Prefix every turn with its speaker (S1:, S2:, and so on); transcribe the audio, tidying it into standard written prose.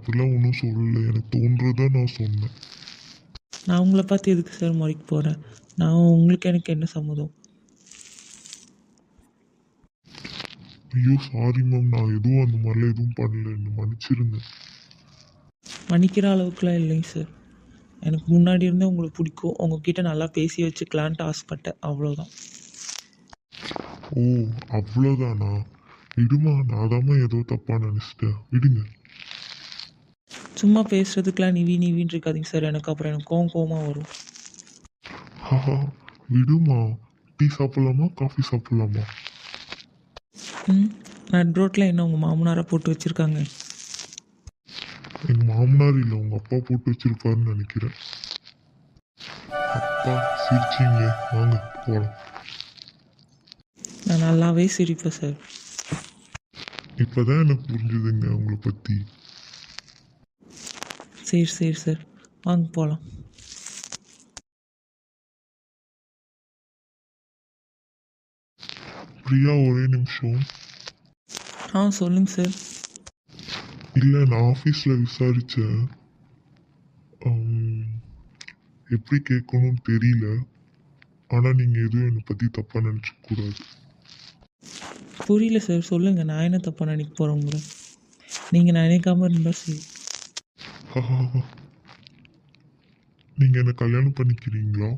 S1: அப்படிலாம் ஒன்றும் சொல்லலை. எனக்கு தோன்றதை நான் சொன்னேன்.
S2: நான் உங்களை பார்த்து எதுக்கு சார் முறைக்க போகிறேன்? நான் உங்களுக்கு எனக்கு என்ன சம்மதம்?
S1: ஐயோ சாரி மேம், நான் எதுவும் அந்த மாதிரிலாம் எதுவும் பண்ணல, என்ன மன்னிச்சிருங்க.
S2: மன்னிக்கிற அளவுக்குலாம் இல்லைங்க சார். எனக்கு முன்னாடி இருந்தே உங்களுக்கு பிடிக்கும், உங்ககிட்ட நல்லா பேசி வச்சுக்கலான்ட்டு ஆசைப்பட்டேன், அவ்வளோதான்.
S1: ஓ அவ்வளோதானா? விடுமா, நான் தாம்மா ஏதோ தப்பாக நினச்சிட்டேன், விடுங்க.
S2: சும்மா பேசுகிறதுக்கெலாம் நீவின்னு இருக்காதீங்க சார். எனக்கு கோவமாக வரும்.
S1: ஹஹா விடுமா. டீ சாப்பிட்லாமா, காஃபி சாப்பிட்லாமா?
S2: நட் ரோட்டில் என்ன உங்கள் மாமனாரை போட்டு வச்சுருக்காங்க?
S1: எங்கள் மாமனார் இல்லை, உங்கள் அப்பா போட்டு வச்சிருப்பாருன்னு நினைக்கிறேன். அப்பா சிரிச்சிங்க, வாங்க போகலாம்.
S2: நான் நல்லாவே சிரிப்பேன் சார்.
S1: இப்போதான் எனக்கு புரிஞ்சுதுங்க உங்களை பற்றி.
S2: சரி சரி சார், வாங்க போகலாம்.
S1: பிரியா ஒரே நிமிஷம்.
S2: சொல்லுங்கள் சார்.
S1: இல்லை, நான் ஆஃபீஸில் விசாரித்தேன். எப்படி கேட்கணும்னு தெரியல. ஆனால் நீங்கள் எதுவும் என்னை பற்றி தப்பாக நினச்சிக்கூடாது.
S2: புரியல சார், சொல்லுங்கள். நான் என்ன தப்பாக நினைக்க போகிறேன் உங்களை? நீங்கள் நினைக்காம இருந்தால் சரி.
S1: நீங்கள் என்னை கல்யாணம் பண்ணிக்கிறீங்களா?